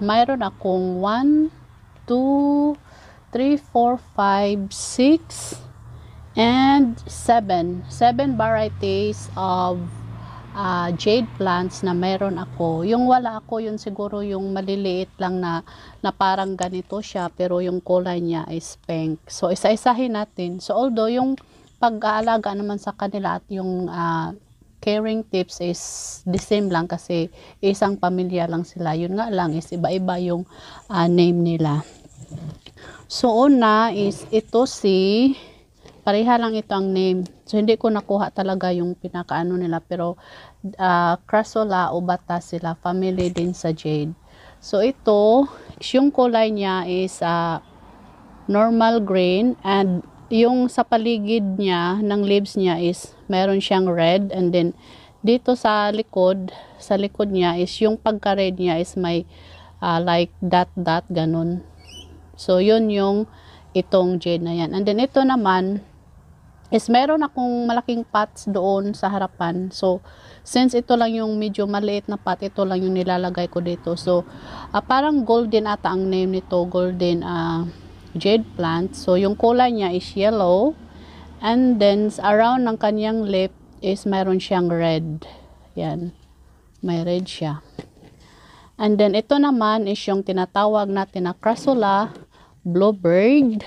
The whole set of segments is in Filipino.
mayroon akong 1, 2, 3, 4, 5, 6, and 7 varieties of jade plants na meron ako. Yung wala ako, yun siguro yung maliliit lang na parang ganito siya, pero yung kulay niya is pink. So, isa-isahin natin. So, although yung pag-aalaga naman sa kanila at yung caring tips is the same lang kasi isang pamilya lang sila. Yun nga lang is iba-iba yung name nila. So, una is ito pareha lang ito ang name. So, hindi ko nakuha talaga yung pinakaano nila. Pero, Crassula obata sila. Family din sa jade. So, ito, yung kulay niya is normal green. And, yung sa paligid niya, ng leaves niya is, meron siyang red. And then, dito sa likod niya is, yung pagka-red niya is may like dot, ganun. So, yun yung itong jade na yan. And then, ito naman, is meron akong malaking pots doon sa harapan. So, since ito lang yung medyo maliit na pot, ito lang yung nilalagay ko dito. So, parang golden ata ang name nito, golden jade plant. So, yung kulay niya is yellow. And then, around ng kanyang lip is meron siyang red. Yan. May red siya. And then, ito naman is yung tinatawag natin na Crassula bluebird.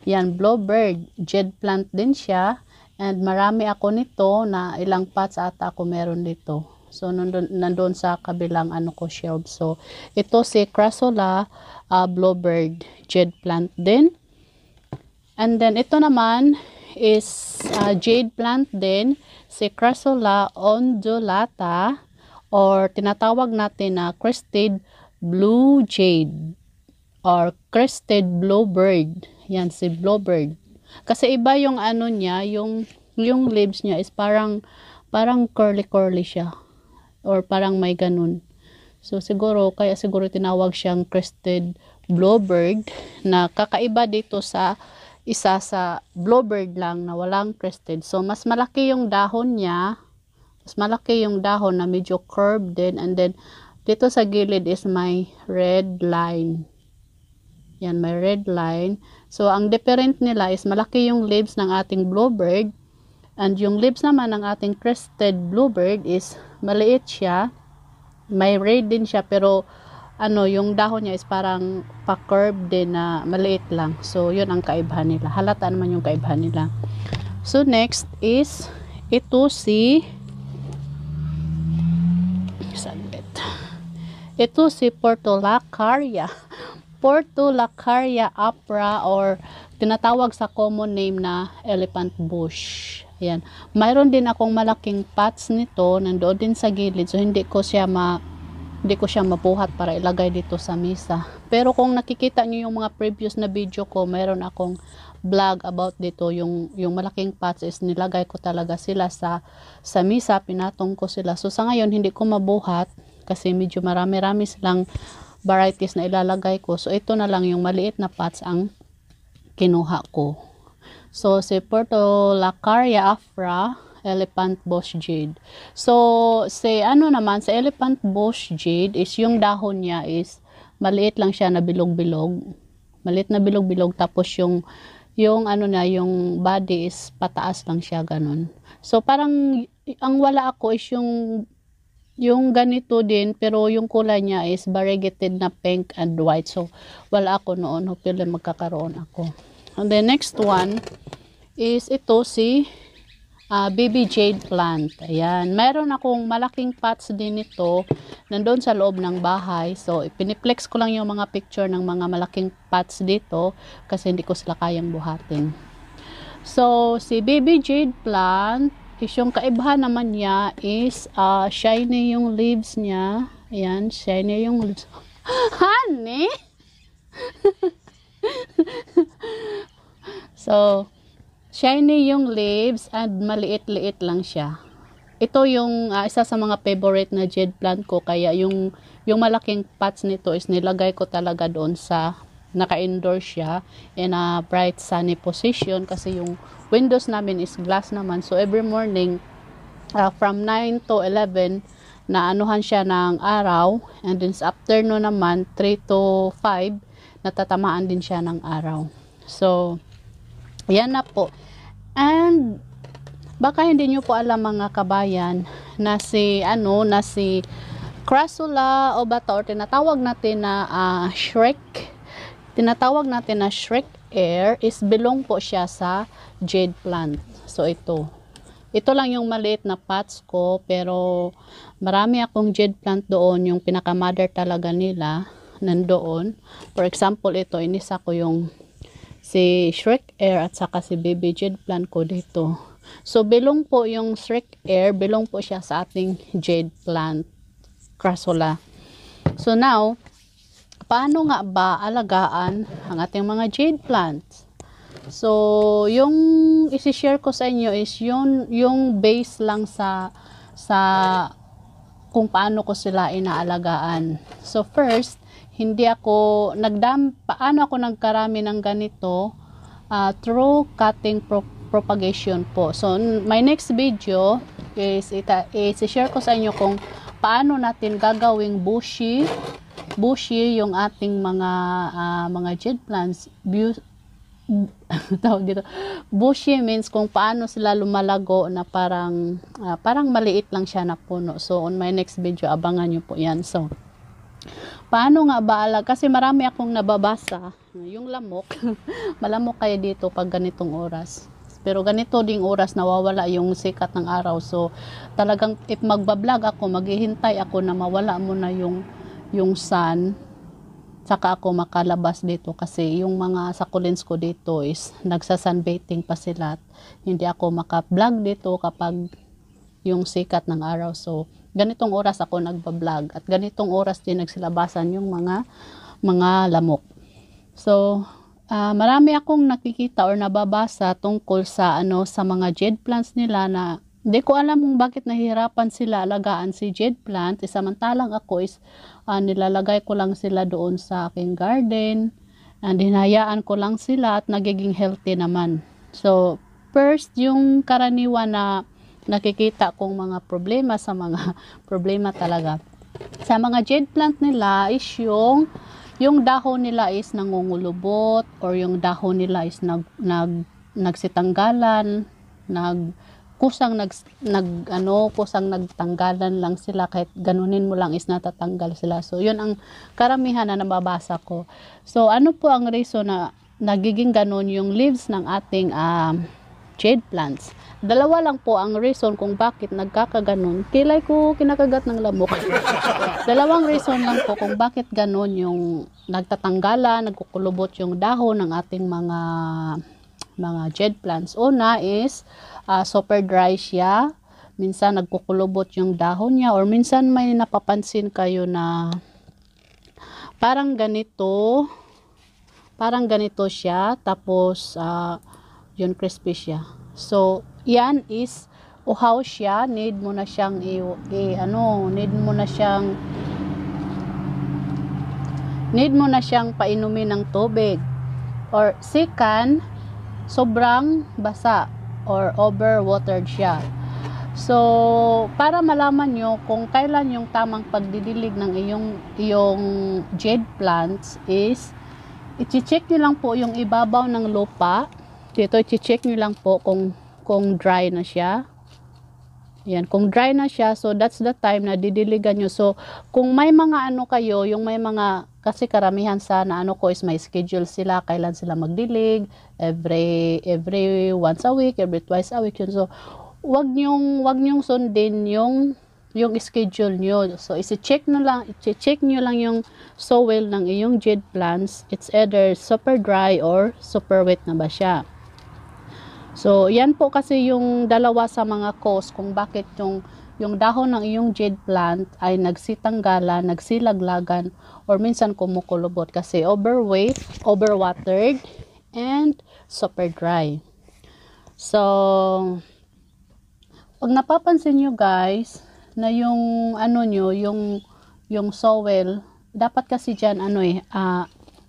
Yan, bluebird. Jade plant din siya. And marami ako nito na ilang pots ata ako meron dito. So, nandun sa kabilang ko shelf. So, ito si Crassula bluebird. Jade plant din. And then, ito naman is jade plant din. Si Crassula undulata or tinatawag natin na crested blue jade. Or crested bluebird. Yan, si bluebird. Kasi iba yung niya, yung leaves niya is parang curly siya. Or parang may ganun. So, kaya siguro tinawag siyang crested bluebird na kakaiba dito sa isa sa bluebird lang na walang crested. So, mas malaki yung dahon niya. Mas malaki yung dahon na medyo curved din. And then, dito sa gilid is may red line. Yan, may red line. So, ang different nila is malaki yung leaves ng ating bluebird. And yung leaves naman ng ating crested bluebird is maliit siya. May red din siya, pero yung dahon niya is parang pa-curve din na maliit lang. So, yun ang kaibahan nila. Halata naman yung kaibahan nila. So, next is ito si Portulacaria. Portulacaria apra or tinatawag sa common name na elephant bush. Ayan. Mayroon din akong malaking pots nito nandoon din sa gilid. So hindi ko siya mabuhat para ilagay dito sa mesa. Pero kung nakikita niyo yung mga previous na video ko, mayroon akong vlog about dito. Yung malaking pots is nilagay ko talaga sila sa mesa, pinatong ko sila. So sa ngayon hindi ko mabuhat kasi medyo marami-rami silang varieties na ilalagay ko. So, ito na lang yung maliit na pots ang kinuha ko. So, si Portulacaria afra, elephant bush jade. So, sa elephant bush jade is yung dahon niya is maliit lang siya na bilog-bilog. Maliit na bilog-bilog. Tapos yung yung body is pataas lang siya, ganun. So, parang, ang wala ako is yung ganito din, pero yung kulay niya is variegated na pink and white. So, wala ako noon. Hopefully, magkakaroon ako. And the next one is ito si baby jade plant. Ayan. Meron akong malaking pots din ito nandun sa loob ng bahay. So, piniplex ko lang yung mga picture ng mga malaking pots dito kasi hindi ko sila kayang buhatin. So, si baby jade plant, yung kaibahan naman niya is shiny yung leaves niya. Ayan, shiny yung leaves. Honey! So, shiny yung leaves and maliit-liit lang siya. Ito yung isa sa mga favorite na jade plant ko. Kaya yung malaking pots nito is nilagay ko talaga doon sa naka-indoor siya in a bright sunny position kasi yung windows namin is glass naman. So, every morning from 9 to 11 naanuhan siya ng araw, and then sa afternoon naman 3 to 5 natatamaan din siya ng araw. So yan na po. And baka hindi nyo po alam mga kabayan na si Crassula obata, or tinatawag natin na Shrek Air is belong po siya sa jade plant. So ito lang yung maliit na pots ko, pero marami akong jade plant doon. Yung pinaka mother talaga nila nandoon. For example, ito inisa ko yung si Shrek Air at saka si baby jade plant ko dito. So belong po yung Shrek Air, belong po siya sa ating jade plant Crassula. So now, paano nga ba alagaan ang ating mga jade plants? So, yung isi-share ko sa inyo is yung base lang sa kung paano ko sila inaalagaan. So, first, paano ako nagkarami ng ganito? Through cutting propagation po. So, my next video is isi-share ko sa inyo kung paano natin gagawing bushy yung ating mga jade plants. Tawag dito. Bushy means kung paano sila lumalago na parang maliit lang siya na puno. So on my next video, abangan nyo po yan. So paano nga ba kasi marami akong nababasa yung lamok. Malamok kayo dito pag ganitong oras. Pero ganito ding oras nawawala yung sikat ng araw. So talagang if magbablog ako, maghihintay ako na mawala muna yung sun, saka ako makalabas dito, kasi yung mga succulents ko dito is nagsa-sunbathing pa sila. Hindi ako maka-vlog dito kapag yung sikat ng araw. So ganitong oras ako nagba-vlog, at ganitong oras din nagsilabasan yung mga lamok. So marami akong nakikita or nababasa tungkol sa mga jade plants nila na hindi ko alam kung bakit nahihirapan sila alagaan si jade plant. Samantalang ako is nilalagay ko lang sila doon sa aking garden, and hinayaan ko lang sila at nagiging healthy naman. So first, yung karaniwan na nakikita kong mga problema problema talaga sa mga jade plant nila is yung dahon nila is nangungulubot, or yung dahon nila is nagsitanggalan, kusang nagtanggalan lang sila, kahit ganunin mo lang is natatanggal sila. So yun ang karamihan na nababasa ko. So ano po ang reason na nagiging ganun yung leaves ng ating jade plants? Dalawa lang po ang reason kung bakit nagkakaganon. Kilay ko kinakagat ng lamok. Dalawang reason lang po kung bakit ganon yung nagtatanggalan, nagkukulubot yung dahon ng ating mga jade plants. Una is super dry siya. Minsan nagkukulubot yung dahon niya, or minsan may napapansin kayo na parang ganito siya, tapos yun crispy siya. So yan is uhaw siya, need mo na siyang painumin ng tubig. Or second, sobrang basa or overwatered siya. So para malaman nyo kung kailan yung tamang pagdidilig ng iyong jade plants is i-check nyo lang po yung ibabaw ng lupa. Dito i-check nyo lang po kung dry na siya. Yan, kung dry na siya, so that's the time na didiligan nyo. So kung may mga kayo, yung may mga, kasi karamihan sana ko is may schedule sila, kailan sila magdilig, every once a week, every twice a week yun. So wag nyong sundin yung schedule nyo. So i-check nyo lang yung soil ng iyong jade plants. It's either super dry or super wet na ba siya. So yan po kasi yung dalawa sa mga cause kung bakit yung dahon ng iyong jade plant ay nagsitanggalan, nagsilaglagan, or minsan kumukulubot kasi overweight, overwatered, and super dry. So pag napapansin nyo guys na yung yung soil, dapat kasi dyan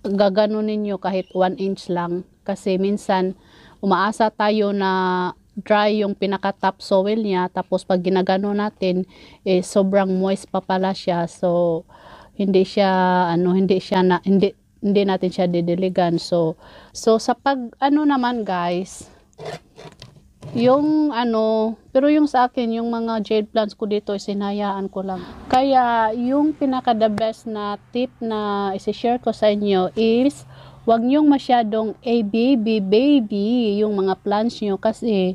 gaganunin nyo kahit 1 inch lang, kasi minsan umaasa tayo na dry yung pinaka top soil niya, tapos pag ginagano natin sobrang moist pa pala siya. So hindi siya hindi natin siya didiligan. So sa pag naman guys, yung pero yung sa akin, yung mga jade plants ko dito, sinayaan ko lang. Kaya yung pinaka the best na tip na isi-share ko sa inyo is wag nyong masyadong baby yung mga plants nyo, kasi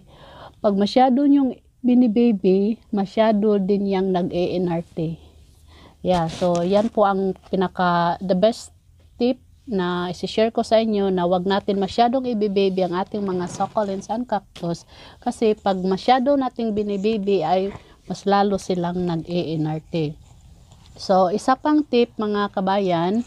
pag masyado nyong bini-baby, masyado din yung nag-e-NRT. Yeah, so yan po ang pinaka the best tip na isi-share ko sa inyo, na wag natin masyadong i-baby ang ating mga succulents and cactus, kasi pag masyado nating bini-baby ay mas lalo silang nag-e-NRT. So isa pang tip mga kabayan,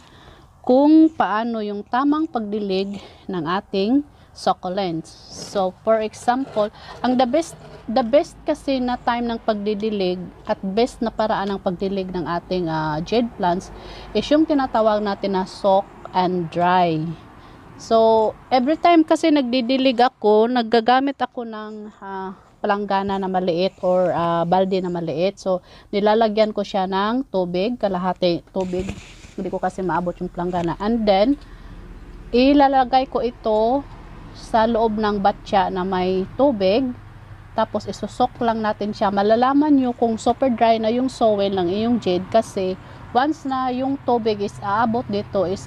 kung paano yung tamang pagdilig ng ating succulents. So for example, ang the best kasi na time ng pagdidilig at best na paraan ng pagdilig ng ating jade plants is yung tinatawag natin na soak and dry. So every time kasi nagdidilig ako, naggagamit ako ng palanggana na maliit or balde na maliit. So nilalagyan ko siya ng tubig, kalahati tubig. Hindi ko kasi maabot yung palanggana. And then ilalagay ko ito sa loob ng batya na may tubig. Tapos isusok lang natin siya. Malalaman nyo kung super dry na yung soil ng iyong jade, kasi once na yung tubig is aabot dito, is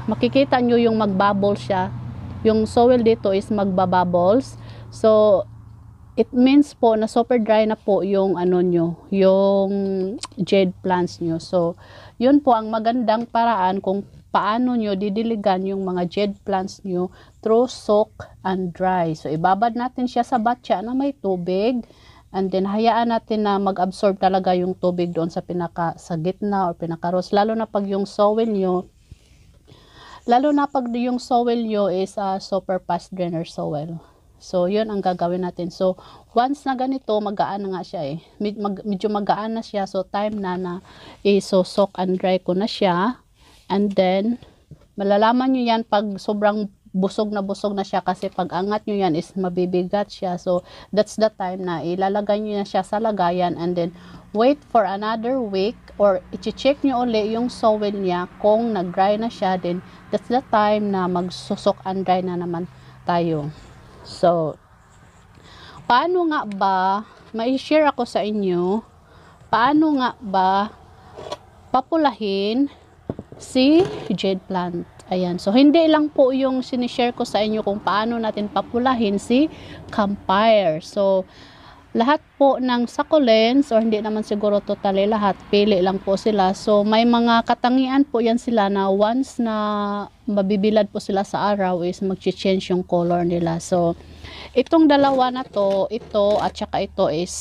makikita nyo yung magbubble siya. Yung soil dito is magbabubbles. So it means po na super dry na po yung yung jade plants nyo. So yun po ang magandang paraan kung paano nyo didiligan yung mga jade plants nyo, through soak and dry. So ibabad natin siya sa batya na may tubig, and then hayaan natin na mag-absorb talaga yung tubig doon sa gitna or pinaka-rows, lalo na pag yung soil nyo is super fast drainer soil. So yun ang gagawin natin. So once na ganito, magaan na nga siya medyo magaan na siya. So time na soak and dry ko na siya. And then malalaman nyo yan pag sobrang busog na siya, kasi pag angat nyo yan is mabibigat siya. So that's the time na ilalagay nyo na siya sa lagayan, and then wait for another week, or i-check nyo uli yung soil niya kung nag-dry na siya. Then that's the time na magsusok and dry na naman tayo. So paano nga ba, mai-share ako sa inyo, paano nga ba papulahin si jade plant. Ayan. So hindi lang po yung sinishare ko sa inyo kung paano natin papulahin si campfire. So lahat po ng succulents, or hindi naman siguro totally lahat, pili lang po sila. So may mga katangian po yan sila na once na mabibilad po sila sa araw is mag-change yung color nila. So itong dalawa na to, ito at saka ito is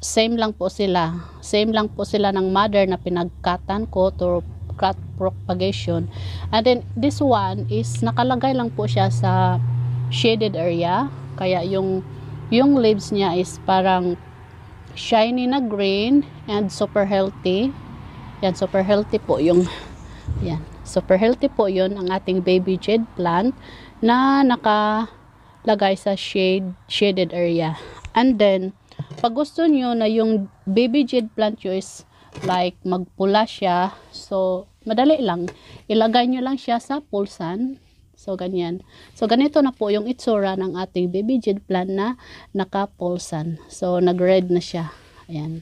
same lang po sila. Same lang po sila ng mother na pinagkatan ko to crop propagation. And then this one is nakalagay lang po siya sa shaded area, kaya yung leaves niya is parang shiny na green and super healthy. Yan, super healthy po yung super healthy po yun ang ating baby jade plant na nakalagay sa shaded area. And then pag gusto nyo na yung baby jade plant nyo is like magpula siya, so madali lang, ilagay nyo lang siya sa pulsan. So ganyan. So ganito na po yung itsura ng ating baby jade plant na nakapulsan. So nag-red na siya. Ayan.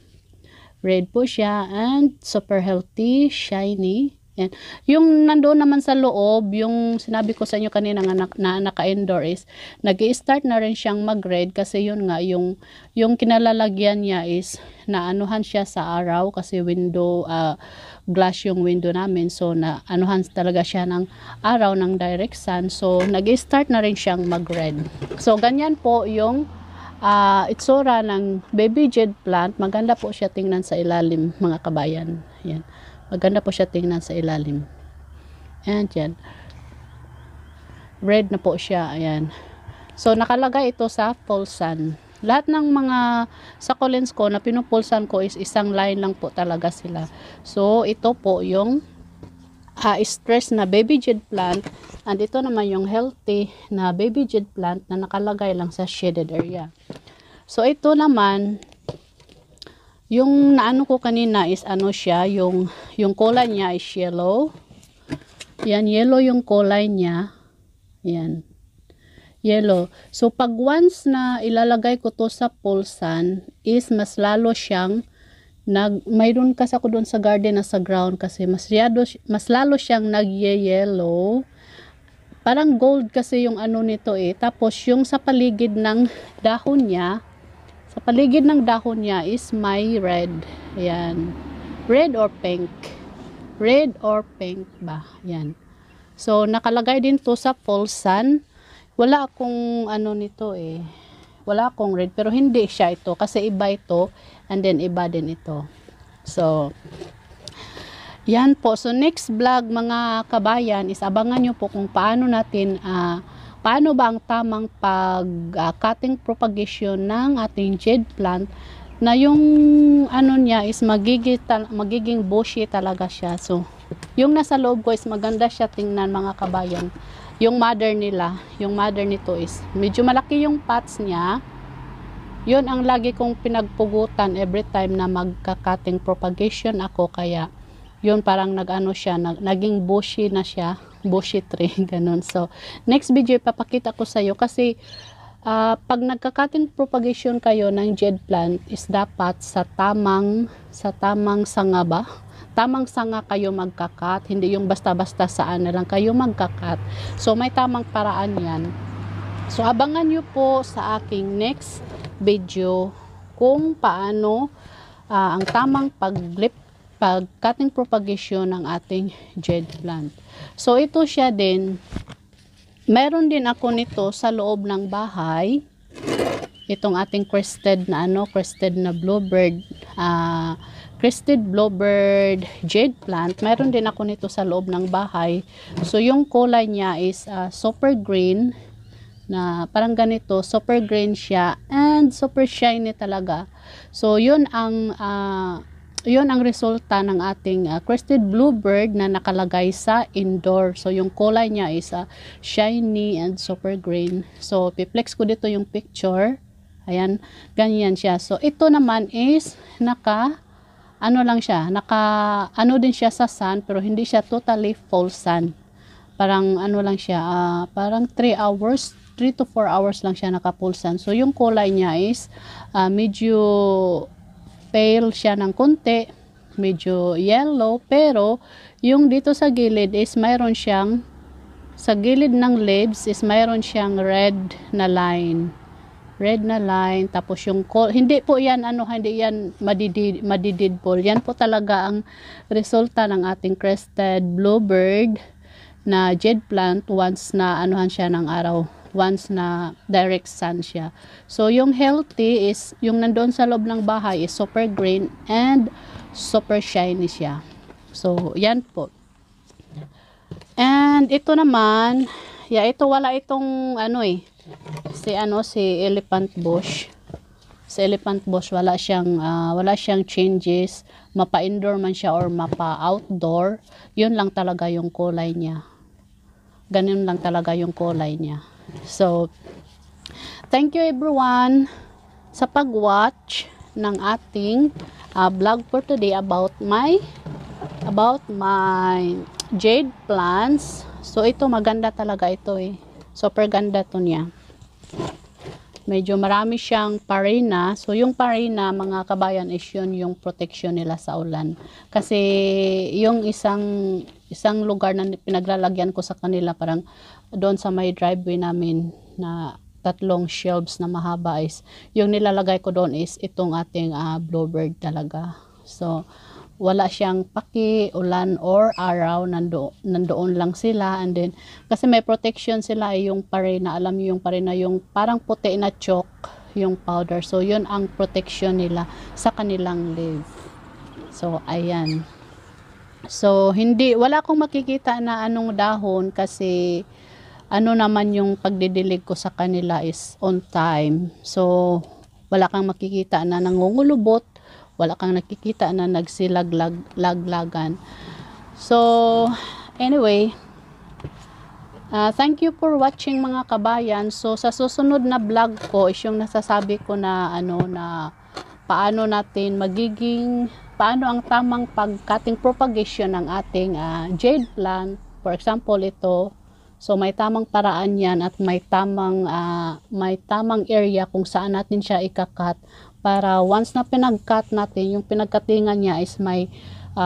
Red po siya and super healthy, shiny. Ayan. Yung nandoon naman sa loob, yung sinabi ko sa inyo kanina nga na naka-indoor is nag-i-start na rin siyang mag-red, kasi yun nga yung kinalalagyan niya is naanuhan siya sa araw, kasi window glass yung window namin. So na anuhan talaga siya ng araw, ng direct sun. So nag-i-start na rin siyang mag-red. So ganyan po yung itsura ng baby jade plant. Maganda po siya tingnan sa ilalim mga kabayan. Yan. Maganda po siya tingnan sa ilalim. And yan. Red na po siya. Ayan. So nakalagay ito sa pulsan. Lahat ng mga succulents ko na pinupulsan ko is isang line lang po talaga sila. So ito po yung stress na baby jade plant, and ito naman yung healthy na baby jade plant na nakalagay lang sa shaded area. So ito naman, yung naano ko kanina is ano siya, yung kulay niya is yellow. Yan, yellow yung kulay niya. Yan. Yellow. So pag once na ilalagay ko to sa pulsan is mas lalo siyang mayroon kasi ako doon sa garden na sa ground kasi mas lalo siyang nag-yellow. Parang gold kasi yung ano nito eh. Tapos yung sa paligid ng dahon niya, is may red. Ayan. Red or pink. Red or pink ba? Ayan. So, nakalagay din to sa pulsan. Wala akong ano nito eh. Wala akong red. Pero hindi siya ito. Kasi iba ito. And then iba din ito. So, yan po. So, next vlog mga kabayan is abangan nyo po kung paano natin paano ba ang tamang cutting propagation ng ating jade plant na yung ano niya is magiging bushy talaga siya. So, yung nasa loob ko is maganda siya tingnan mga kabayan. Yung mother nito is medyo malaki yung pots niya. Yun ang lagi kong pinagpugutan every time na magka-cutting propagation ako, kaya yun parang naging bushy na siya, bushy tree, ganun. So, next video ipapakita ko sa iyo kasi pag nagka-cutting propagation kayo ng jade plant is dapat sa tamang sanga ba? Tamang sanga kayo magka-cut, hindi yung basta-basta saan na lang kayo magka-cut. So, may tamang paraan yan. So, abangan nyo po sa aking next video kung paano ang tamang pag-cutting propagation ng ating jade plant. So, ito siya din. Meron din ako nito sa loob ng bahay. Itong ating crested na bluebird, crested bluebird jade plant. Meron din ako nito sa loob ng bahay. So, yung kulay niya is super green na parang ganito, super green siya and super shiny talaga. So, yun ang resulta ng ating crested bluebird na nakalagay sa indoor. So, yung kulay niya is shiny and super green. So, piplex ko dito yung picture. Ayan, ganyan siya. So, ito naman is ano din siya sa sun, pero hindi siya totally full sun. Parang ano lang siya, parang 3 to 4 hours lang siya naka-full sun. So, yung kulay niya is medyo pale siya ng konti, medyo yellow, pero yung dito sa gilid is mayroon siyang, sa gilid ng leaves is mayroon siyang red na line, tapos yung hindi po yan hindi yan madididbol. Yan po talaga ang resulta ng ating crested bluebird na jade plant once na siya ng araw, once na direct sun siya. So, yung healthy is, yung nandoon sa loob ng bahay is super green and super shiny siya. So, yan po. And, ito naman, ito wala itong, si elephant bush. Sa elephant bush, wala siyang changes. Mapa-indoor man siya or mapa-outdoor. Yun lang talaga yung kulay niya. Ganun lang talaga yung kulay niya. So, thank you everyone sa pag-watch ng ating vlog for today about my jade plants. So, ito maganda talaga ito eh. Super ganda to niya. Medyo marami siyang parina. So, yung parina, mga kabayan, is yun yung protection nila sa ulan. Kasi, yung isang lugar na pinaglalagyan ko sa kanila, parang doon sa may driveway namin na 3 shelves na mahaba is, yung nilalagay ko doon is itong ating bluebird talaga. So, wala siyang ulan or araw, nandoon lang sila. And then, kasi may protection sila yung parina, alam niyo yung parina, yung parang puti na chalk, yung powder. So, yun ang protection nila sa kanilang leaf. So, ayan. So, wala akong makikita na anong dahon kasi naman yung pagdidilig ko sa kanila is on time. So, wala kang makikita na nangungulubot, wala kang nakikita na nagsilaglagan. So, anyway, Thank you for watching mga kabayan. So sa susunod na vlog ko is yung nasasabi ko na na paano ang tamang pag-cutting propagation ng ating jade plant. For example, ito. So may tamang paraan 'yan at may tamang area kung saan natin siya ika-cut para once na pinag-cut natin, yung pinagkatingan niya is may